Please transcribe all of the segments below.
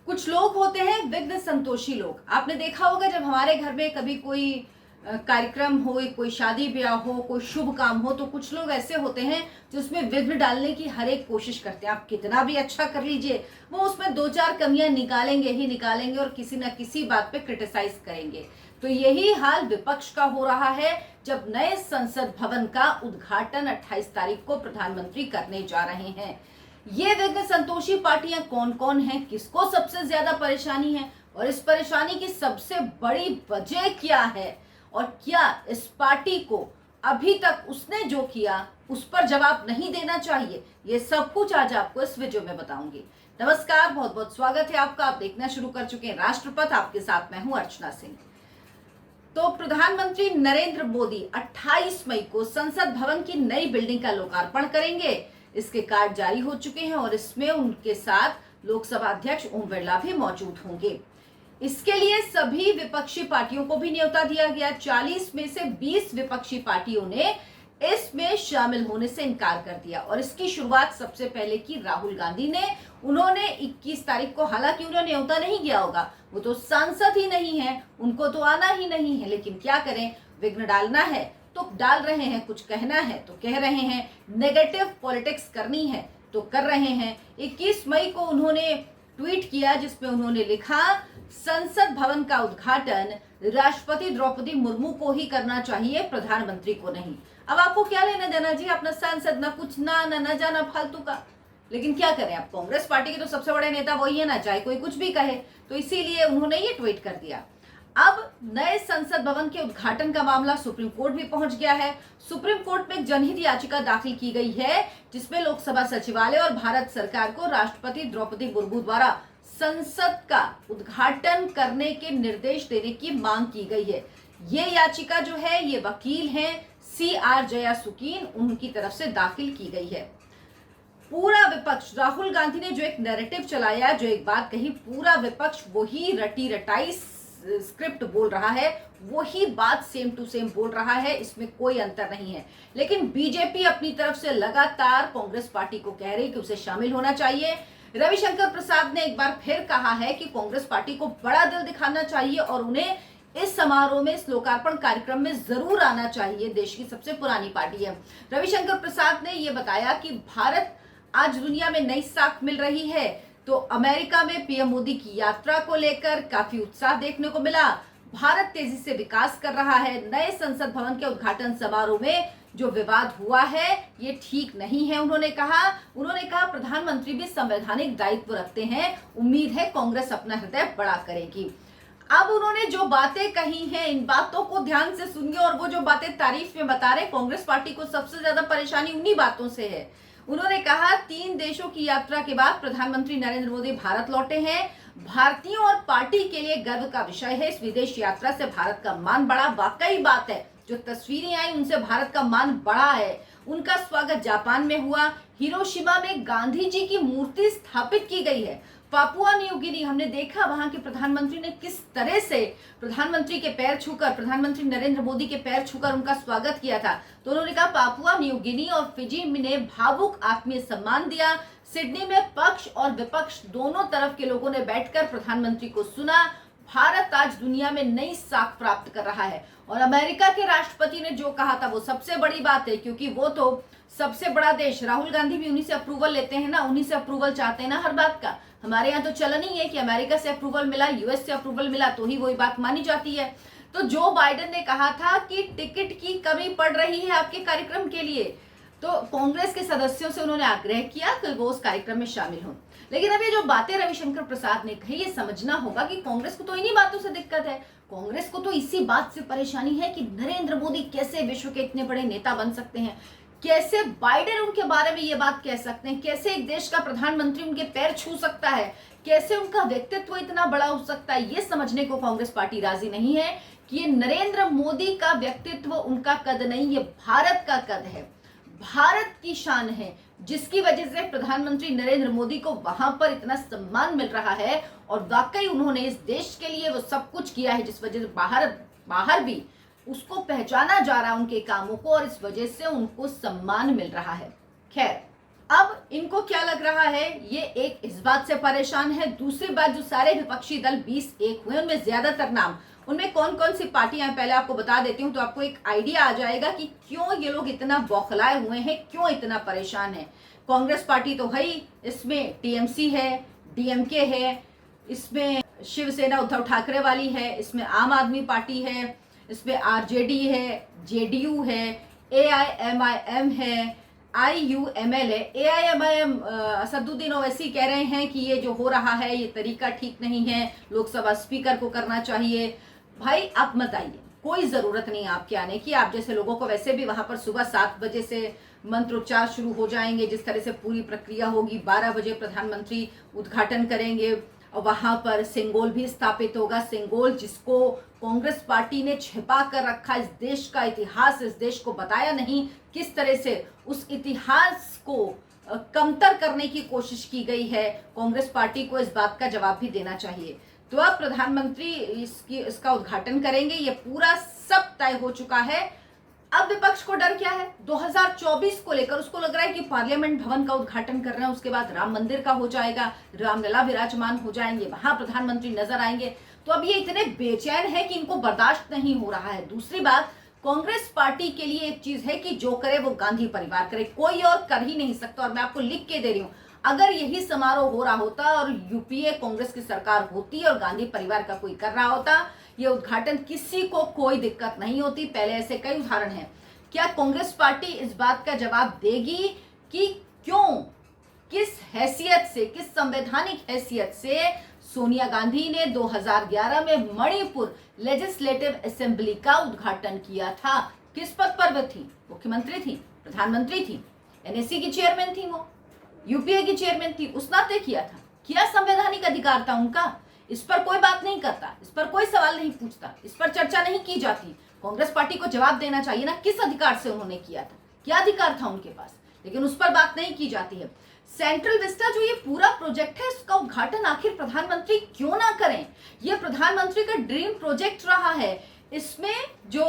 कुछ लोग होते हैं विघ्न संतोषी लोग। आपने देखा होगा जब हमारे घर में कभी कोई कार्यक्रम हो, कोई शादी ब्याह हो, कोई शुभ काम हो, तो कुछ लोग ऐसे होते हैं जो उसमें विघ्न डालने की हर एक कोशिश करते हैं। आप कितना भी अच्छा कर लीजिए, वो उसमें दो चार कमियां निकालेंगे ही निकालेंगे और किसी न किसी बात पे क्रिटिसाइज करेंगे। तो यही हाल विपक्ष का हो रहा है जब नए संसद भवन का उद्घाटन 28 तारीख को प्रधानमंत्री करने जा रहे हैं। ये विघ्न संतोषी पार्टियां कौन कौन हैं, किसको सबसे ज्यादा परेशानी है और इस परेशानी की सबसे बड़ी वजह क्या है, और क्या इस पार्टी को अभी तक उसने जो किया उस पर जवाब नहीं देना चाहिए, ये सब कुछ आज आपको इस वीडियो में बताऊंगी। नमस्कार, बहुत बहुत स्वागत है आपका। आप देखना शुरू कर चुके हैं राष्ट्रपथ। आपके साथ मैं हूं अर्चना सिंह। तो प्रधानमंत्री नरेंद्र मोदी 28 मई को संसद भवन की नई बिल्डिंग का लोकार्पण करेंगे। इसके कार्ड जारी हो चुके हैं और इसमें उनके साथ लोकसभा अध्यक्ष ओम बिरला भी मौजूद होंगे। इसके लिए सभी विपक्षी पार्टियों को भी न्योता दिया गया। 40 में से 20 विपक्षी पार्टियों ने इसमें शामिल होने से इनकार कर दिया और इसकी शुरुआत सबसे पहले की राहुल गांधी ने। उन्होंने 21 तारीख को, हालांकि उन्होंने न्योता नहीं किया होगा, वो तो सांसद ही नहीं है, उनको तो आना ही नहीं है, लेकिन क्या करें, विघ्न डालना है तो डाल रहे हैं, कुछ कहना है तो कह रहे हैं, नेगेटिव पॉलिटिक्स करनी है तो कर रहे हैं। 21 मई को उन्होंने ट्वीट किया जिसमें उन्होंने लिखा, संसद भवन का उद्घाटन राष्ट्रपति द्रौपदी मुर्मू को ही करना चाहिए, प्रधानमंत्री को नहीं। अब आपको क्या लेना देना जी, अपना सांसद ना कुछ ना जाना फालतू का। लेकिन क्या करें, अब कांग्रेस पार्टी के तो सबसे बड़े नेता वही है ना, चाहे कोई कुछ भी कहे, तो इसीलिए उन्होंने ये ट्वीट कर दिया। अब नए संसद भवन के उद्घाटन का मामला सुप्रीम कोर्ट भी पहुंच गया है। सुप्रीम कोर्ट में एक जनहित याचिका दाखिल की गई है जिसमें लोकसभा सचिवालय और भारत सरकार को राष्ट्रपति द्रौपदी मुर्मू द्वारा संसद का उद्घाटन करने के निर्देश देने की मांग की गई है। ये याचिका जो है, ये वकील हैं CR जयासुकीन, उनकी तरफ से दाखिल की गई है। पूरा विपक्ष, राहुल गांधी ने जो एक नैरेटिव चलाया, जो एक बात कही, पूरा विपक्ष वही रटी रटाई स्क्रिप्ट बोल रहा है, वही बात सेम टू सेम बोल रहा है, इसमें कोई अंतर नहीं है। लेकिन बीजेपी अपनी तरफ से लगातार कांग्रेस पार्टी को कह रही कि उसे शामिल होना चाहिए। रविशंकर प्रसाद ने एक बार फिर कहा है कि कांग्रेस पार्टी को बड़ा दिल दिखाना चाहिए और उन्हें इस समारोह में, इस लोकार्पण कार्यक्रम में जरूर आना चाहिए। देश की सबसे पुरानी पार्टी है। रविशंकर प्रसाद ने यह बताया कि भारत आज दुनिया में नई साख मिल रही है, तो अमेरिका में पीएम मोदी की यात्रा को लेकर काफी उत्साह देखने को मिला। भारत तेजी से विकास कर रहा है। नए संसद भवन के उद्घाटन समारोह में जो विवाद हुआ है ये ठीक नहीं है, उन्होंने कहा प्रधानमंत्री भी संवैधानिक दायित्व रखते हैं, उम्मीद है कांग्रेस अपना हृदय बड़ा करेगी। अब उन्होंने जो बातें कही हैं, इन बातों को ध्यान से सुनिए और वो जो बातें तारीफ में बता रहे, कांग्रेस पार्टी को सबसे ज्यादा परेशानी उन्हीं बातों से है। उन्होंने कहा, 3 देशों की यात्रा के बाद प्रधानमंत्री नरेंद्र मोदी भारत लौटे हैं। भारतीयों और पार्टी के लिए गर्व का विषय है, इस विदेश यात्रा से भारत का मान बढ़ा। वाकई बात है, जो तस्वीरें आई उनसे भारत का मान बढ़ा है। उनका स्वागत जापान में हुआ। हिरोशिमा में गांधी जी की मूर्ति स्थापित की गई है। पापुआ न्यू गिनी, हमने देखा वहां के प्रधानमंत्री ने किस तरह से प्रधानमंत्री के पैर छूकर, प्रधानमंत्री नरेंद्र मोदी के पैर छूकर उनका स्वागत किया था। तो उन्होंने कहा, पापुआ न्यू गिनी और फिजी ने भावुक आत्मीय सम्मान दिया। सिडनी में पक्ष और विपक्ष दोनों तरफ के लोगों ने बैठकर प्रधानमंत्री को सुना। भारत आज दुनिया में नई साख प्राप्त कर रहा है और अमेरिका के राष्ट्रपति ने जो कहा था वो सबसे बड़ी बात है, क्योंकि वो तो सबसे बड़ा देश, राहुल गांधी भी उन्हीं से अप्रूवल लेते हैं ना, उन्हीं से अप्रूवल चाहते हैं ना हर बात का। हमारे यहाँ तो चलन ही है कि अमेरिका से अप्रूवल मिला, US से अप्रूवल मिला तो ही वही बात मानी जाती है। तो जो बाइडेन ने कहा था कि टिकट की कमी पड़ रही है आपके कार्यक्रम के लिए, तो कांग्रेस के सदस्यों से उन्होंने आग्रह किया कि वो उस कार्यक्रम में शामिल हों। लेकिन अब ये जो बातें रविशंकर प्रसाद ने कही, ये समझना होगा कि कांग्रेस को तो इन्हीं बातों से दिक्कत है। कांग्रेस को तो इसी बात से परेशानी है कि नरेंद्र मोदी कैसे विश्व के इतने बड़े नेता बन सकते हैं, कैसे बाइडेन उनके बारे में ये बात कह सकते हैं, कैसे एक देश का प्रधानमंत्री उनके पैर छू सकता है, कैसे उनका व्यक्तित्व इतना बड़ा हो सकता है। ये समझने को कांग्रेस पार्टी राजी नहीं है कि ये नरेंद्र मोदी का व्यक्तित्व, उनका कद नहीं, ये भारत का कद है, भारत की शान है, जिसकी वजह से प्रधानमंत्री नरेंद्र मोदी को वहां पर इतना सम्मान मिल रहा है। और वाकई उन्होंने इस देश के लिए वो सब कुछ किया है जिस वजह से बाहर भी उसको पहचाना जा रहा है, उनके कामों को, और इस वजह से उनको सम्मान मिल रहा है। खैर, अब इनको क्या लग रहा है, ये एक इस बात से परेशान है, दूसरी बात जो सारे विपक्षी दल 20 एक हुए उनमें ज्यादातर नाम, उनमें कौन कौन सी पार्टियां हैं पहले आपको बता देती हूं, तो आपको एक आइडिया आ जाएगा कि क्यों ये लोग इतना बौखलाए हुए हैं, क्यों इतना परेशान है। कांग्रेस पार्टी तो है ही, इसमें टीएमसी है, डीएमके है, इसमें शिवसेना उद्धव ठाकरे वाली है, इसमें आम आदमी पार्टी है, इसमें आरजेडी है, जेडीयू है, एआईएमआईएम है, आईयूएमएल है। एआईएमआईएम असदुद्दीन ओवैसी कह रहे हैं कि ये जो हो रहा है ये तरीका ठीक नहीं है, लोकसभा स्पीकर को करना चाहिए। भाई आप मत आइए, कोई जरूरत नहीं आपके आने की, आप जैसे लोगों को वैसे भी वहां पर सुबह 7 बजे से मंत्रोच्चार शुरू हो जाएंगे, जिस तरह से पूरी प्रक्रिया होगी। 12 बजे प्रधानमंत्री उद्घाटन करेंगे और वहां पर सिंगोल भी स्थापित होगा। सिंगोल जिसको कांग्रेस पार्टी ने छिपा कर रखा, इस देश का इतिहास इस देश को बताया नहीं, किस तरह से उस इतिहास को कमतर करने की कोशिश की गई है, कांग्रेस पार्टी को इस बात का जवाब भी देना चाहिए। तो अब प्रधानमंत्री इसका उद्घाटन करेंगे, ये पूरा सब तय हो चुका है। अब विपक्ष को डर क्या है, 2024 को लेकर उसको लग रहा है कि पार्लियामेंट भवन का उद्घाटन कर रहे हैं, उसके बाद राम मंदिर का हो जाएगा, रामलला विराजमान हो जाएंगे, वहां प्रधानमंत्री नजर आएंगे। तो अब ये इतने बेचैन है कि इनको बर्दाश्त नहीं हो रहा है। दूसरी बात, कांग्रेस पार्टी के लिए एक चीज है कि जो करे वो गांधी परिवार करे, कोई और कर ही नहीं सकता। और मैं आपको लिख के दे रही हूं, अगर यही समारोह हो रहा होता और यूपीए कांग्रेस की सरकार होती और गांधी परिवार का कोई कर रहा होता, ये उद्घाटन किसी को कोई दिक्कत नहीं होती। पहले ऐसे कई उदाहरण हैं। क्या कांग्रेस पार्टी इस बात का जवाब देगी कि क्यों, किस हैसियत से, किस संवैधानिक हैसियत से सोनिया गांधी ने 2011 में मणिपुर लेजिस्लेटिव असेंबली का उद्घाटन किया था? किस पद पर वो थी? मुख्यमंत्री थी, प्रधानमंत्री थी, एनएससी की चेयरमैन थी, वो यूपीए की चेयरमैन थी, उस नाते किया था। क्या संवैधानिक अधिकार था उनका? इस पर कोई बात नहीं करता, इस पर कोई सवाल नहीं पूछता, इस पर चर्चा नहीं की जाती। कांग्रेस पार्टी को जवाब देना चाहिए ना, किस अधिकार से उन्होंने किया था, क्या अधिकार था उनके पास, लेकिन उस पर बात नहीं की जाती है। सेंट्रल विस्टा जो ये पूरा प्रोजेक्ट है, इसका उद्घाटन आखिर प्रधानमंत्री क्यों ना करें? ये प्रधानमंत्री का ड्रीम प्रोजेक्ट रहा है। इसमें जो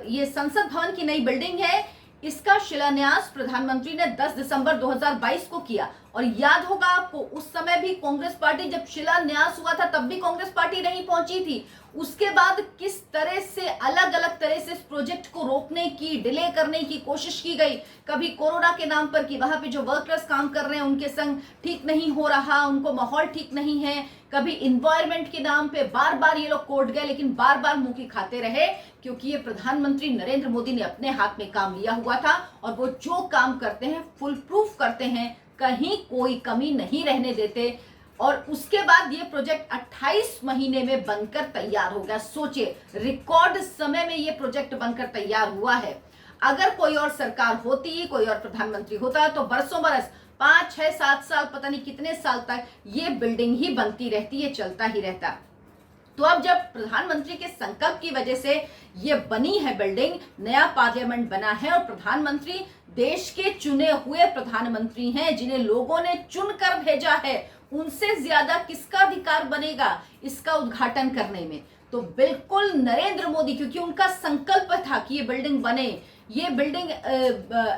ये संसद भवन की नई बिल्डिंग है, इसका शिलान्यास प्रधानमंत्री ने 10 दिसंबर 2022 को किया। और याद होगा आपको, उस समय भी कांग्रेस पार्टी, जब शिलान्यास हुआ था तब भी कांग्रेस पार्टी नहीं पहुंची थी। उसके बाद किस तरह से अलग अलग तरह से इस प्रोजेक्ट को रोकने की, डिले करने की कोशिश की गई। कभी कोरोना के नाम पर कि वहां पे जो वर्कर्स काम कर रहे हैं उनके संग ठीक नहीं हो रहा, उनको माहौल ठीक नहीं है। कभी इन्वायरमेंट के नाम पे बार बार ये लोग कोर्ट गए, लेकिन बार बार मुंह की खाते रहे, क्योंकि ये प्रधानमंत्री नरेंद्र मोदी ने अपने हाथ में काम लिया हुआ था और वो जो काम करते हैं फुल प्रूफ करते हैं, कहीं कोई कमी नहीं रहने देते। और उसके बाद ये प्रोजेक्ट 28 महीने में बनकर तैयार हो गया। सोचिए, रिकॉर्ड समय में ये प्रोजेक्ट बनकर तैयार हुआ है। अगर कोई और सरकार होती, कोई और प्रधानमंत्री होता, तो बरसों बरस, 5, 6, 7 साल, पता नहीं कितने साल तक ये बिल्डिंग ही बनती रहती, ये चलता ही रहता। तो अब जब प्रधानमंत्री के संकल्प की वजह से ये बनी है बिल्डिंग, नया पार्लियामेंट बना है और प्रधानमंत्री देश के चुने हुए प्रधानमंत्री हैं, जिन्हें लोगों ने चुनकर भेजा है, उनसे ज्यादा किसका अधिकार बनेगा इसका उद्घाटन करने में? तो बिल्कुल नरेंद्र मोदी, क्योंकि उनका संकल्प था कि ये बिल्डिंग बने, ये बिल्डिंग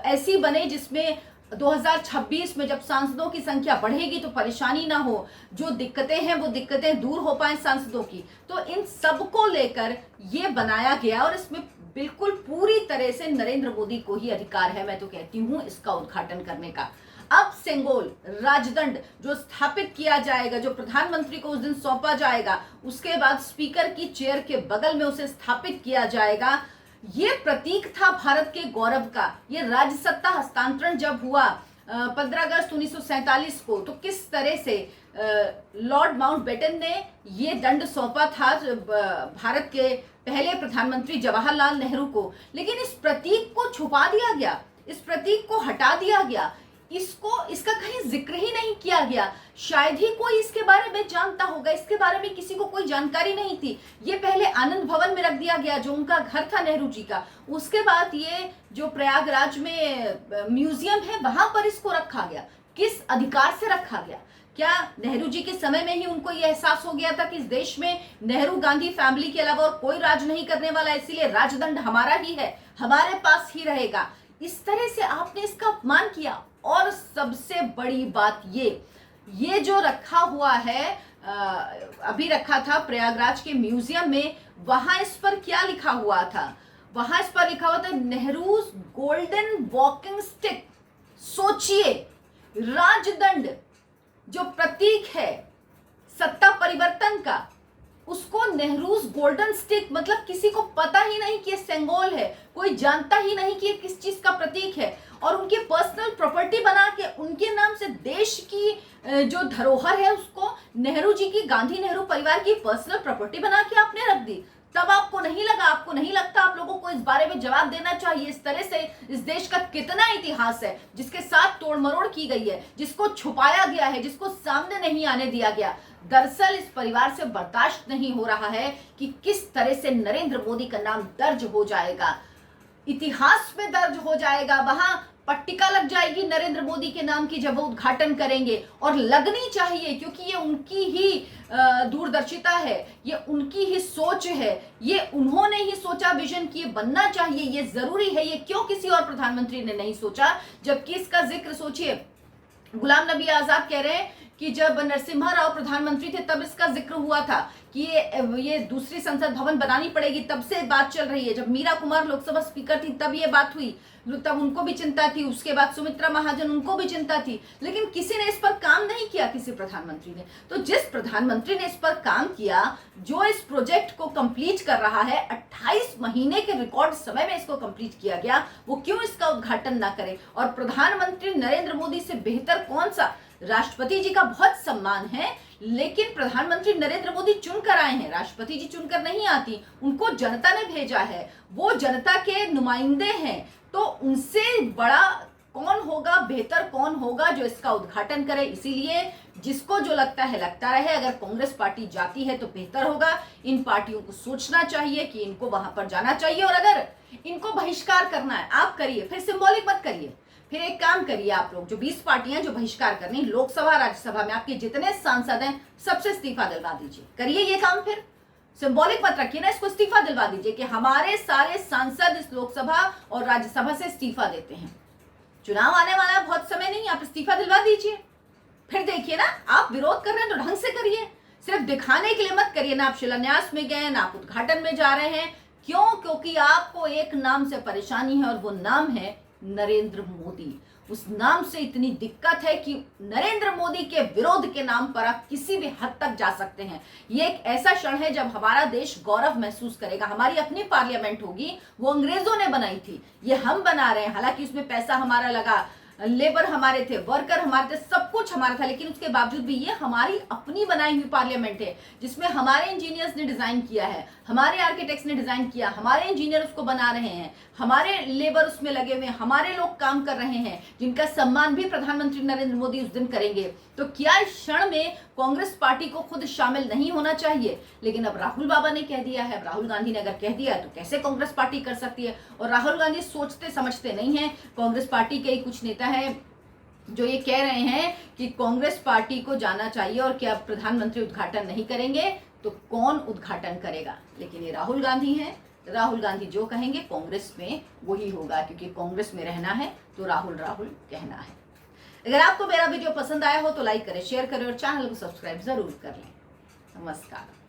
ऐसी बने जिसमें 2026 में जब सांसदों की संख्या बढ़ेगी तो परेशानी ना हो, जो दिक्कतें हैं वो दिक्कतें दूर हो पाए सांसदों की। तो इन सब को लेकर ये बनाया गया और इसमें बिल्कुल पूरी तरह से नरेंद्र मोदी को ही अधिकार है, मैं तो कहती हूं, इसका उद्घाटन करने का। अब सेंगोल राजदंड जो स्थापित किया जाएगा, जो प्रधानमंत्री को उस दिन सौंपा जाएगा, उसके बाद स्पीकर की चेयर के बगल में उसे स्थापित किया जाएगा। ये प्रतीक था भारत के गौरव का। ये राज्य सत्ता हस्तांतरण जब हुआ 15 अगस्त 1947 को, तो किस तरह से लॉर्ड माउंटबेटन ने ये दंड सौंपा था भारत के पहले प्रधानमंत्री जवाहरलाल नेहरू को। लेकिन इस प्रतीक को छुपा दिया गया, इस प्रतीक को हटा दिया गया, इसका कहीं जिक्र ही नहीं किया गया। शायद ही कोई इसके बारे में जानता होगा, इसके बारे में किसी को कोई जानकारी नहीं थी। ये पहले आनंद भवन में रख दिया गया, जो उनका घर था नेहरू जी का। उसके बाद ये जो प्रयागराज में म्यूजियम है, वहां पर इसको रखा गया। किस अधिकार से रखा गया? क्या नेहरू जी के समय में ही उनको ये एहसास हो गया था कि इस देश में नेहरू गांधी फैमिली के अलावा और कोई राज नहीं करने वाला, इसीलिए राजदंड हमारा ही है, हमारे पास ही रहेगा? इस तरह से आपने इसका अपमान किया, और सबसे बड़ी बात ये जो रखा हुआ है, अभी रखा था प्रयागराज के म्यूजियम में, वहां इस पर क्या लिखा हुआ था? वहां इस पर लिखा हुआ था नेहरूज गोल्डन वॉकिंग स्टिक। सोचिए, राजदंड जो प्रतीक है सत्ता परिवर्तन का, उसको नेहरूज गोल्डन स्टिक, मतलब किसी को पता ही नहीं कि ये सिंबल है, कोई जानता ही नहीं कि ये किस चीज का प्रतीक है, और उनकी पर्सनल प्रॉपर्टी बना के उनके नाम से देश की जो धरोहर है उसको नेहरू जी की, गांधी नेहरू परिवार की पर्सनल प्रॉपर्टी बना के आपने रख दी। तब आपको नहीं लगा, आपको नहीं लगता आप लोगों को इस बारे में जवाब देना चाहिए? इस तरह से इस देश का कितना इतिहास है जिसके साथ तोड़ मरोड़ की गई है, जिसको छुपाया गया है, जिसको सामने नहीं आने दिया गया। दरअसल इस परिवार से बर्दाश्त नहीं हो रहा है कि किस तरह से नरेंद्र मोदी का नाम दर्ज हो जाएगा, इतिहास में दर्ज हो जाएगा, वहां पट्टिका लग जाएगी नरेंद्र मोदी के नाम की जब वो उद्घाटन करेंगे। और लगनी चाहिए, क्योंकि ये उनकी ही दूरदर्शिता है, ये उनकी ही सोच है, ये उन्होंने ही सोचा विजन की बनना चाहिए, ये जरूरी है। ये क्यों किसी और प्रधानमंत्री ने नहीं सोचा? जबकि इसका जिक्र सोचिए, गुलाम नबी आजाद कह रहे हैं कि जब नरसिम्हा राव प्रधानमंत्री थे तब इसका जिक्र हुआ था कि ये दूसरी संसद भवन बनानी पड़ेगी, तब से बात चल रही है। जब मीरा कुमार लोकसभा स्पीकर थी तब ये बात हुई, तब उनको भी चिंता थी। उसके बाद सुमित्रा महाजन, उनको भी चिंता थी, लेकिन किसी ने इस पर काम नहीं किया, किसी प्रधानमंत्री ने। तो जिस प्रधानमंत्री ने इस पर काम किया, जो इस प्रोजेक्ट को कंप्लीट कर रहा है, 28 महीने के रिकॉर्ड समय में इसको कंप्लीट किया गया, वो क्यों इसका उद्घाटन ना करे? और प्रधानमंत्री नरेंद्र मोदी से बेहतर कौन सा? राष्ट्रपति जी का बहुत सम्मान है, लेकिन प्रधानमंत्री नरेंद्र मोदी चुनकर आए हैं, राष्ट्रपति जी चुनकर नहीं आती, उनको जनता ने भेजा है, वो जनता के नुमाइंदे हैं। तो उनसे बड़ा कौन होगा, बेहतर कौन होगा जो इसका उद्घाटन करे? इसीलिए जिसको जो लगता है लगता रहे। अगर कांग्रेस पार्टी जाती है तो बेहतर होगा। इन पार्टियों को सोचना चाहिए कि इनको वहां पर जाना चाहिए, और अगर इनको बहिष्कार करना है आप करिए, फिर सिंबॉलिक मत करिए। फिर एक काम करिए, आप लोग जो 20 पार्टियां जो बहिष्कार करनी, लोकसभा राज्यसभा में आपके जितने सांसद हैं सबसे इस्तीफा दिलवा दीजिए। करिए ये काम, फिर सिंबॉलिक मत रखिए ना, इसको इस्तीफा दिलवा दीजिए कि हमारे सारे सांसद इस लोकसभा और राज्यसभा से इस्तीफा देते हैं। चुनाव आने वाला है, बहुत समय नहीं, आप इस्तीफा दिलवा दीजिए। फिर देखिए ना, आप विरोध कर रहे हैं तो ढंग से करिए, सिर्फ दिखाने के लिए मत करिए। ना आप शिलान्यास में गए, ना आप उद्घाटन में जा रहे हैं। क्यों? क्योंकि आपको एक नाम से परेशानी है, और वो नाम है नरेंद्र मोदी। उस नाम से इतनी दिक्कत है कि नरेंद्र मोदी के विरोध के नाम पर आप किसी भी हद तक जा सकते हैं। ये एक ऐसा क्षण है जब हमारा देश गौरव महसूस करेगा। हमारी अपनी पार्लियामेंट होगी, वो अंग्रेजों ने बनाई थी, ये हम बना रहे हैं। हालांकि उसमें पैसा हमारा लगा, लेबर हमारे थे, वर्कर हमारे थे, सब कुछ हमारा था, लेकिन उसके बावजूद भी ये हमारी अपनी बनाई हुई पार्लियामेंट है, जिसमें हमारे इंजीनियर्स ने डिजाइन किया है, हमारे आर्किटेक्ट्स ने डिजाइन किया, हमारे इंजीनियर उसको बना रहे हैं, हमारे लेबर उसमें लगे हुए, हमारे लोग काम कर रहे हैं, जिनका सम्मान भी प्रधानमंत्री नरेंद्र मोदी उस दिन करेंगे। तो क्या इस क्षण में कांग्रेस पार्टी को खुद शामिल नहीं होना चाहिए? लेकिन अब राहुल बाबा ने कह दिया है, अब राहुल गांधी ने अगर कह दिया है तो कैसे कांग्रेस पार्टी कर सकती है? और राहुल गांधी सोचते समझते नहीं है। कांग्रेस पार्टी के ही कुछ नेता हैं जो ये कह रहे हैं कि कांग्रेस पार्टी को जाना चाहिए, और क्या प्रधानमंत्री उद्घाटन नहीं करेंगे तो कौन उद्घाटन करेगा? लेकिन ये राहुल गांधी हैं, राहुल गांधी जो कहेंगे कांग्रेस में वही होगा, क्योंकि कांग्रेस में रहना है तो राहुल राहुल कहना है। अगर आपको मेरा वीडियो पसंद आया हो तो लाइक करें, शेयर करें और चैनल को सब्सक्राइब जरूर कर लें। नमस्कार।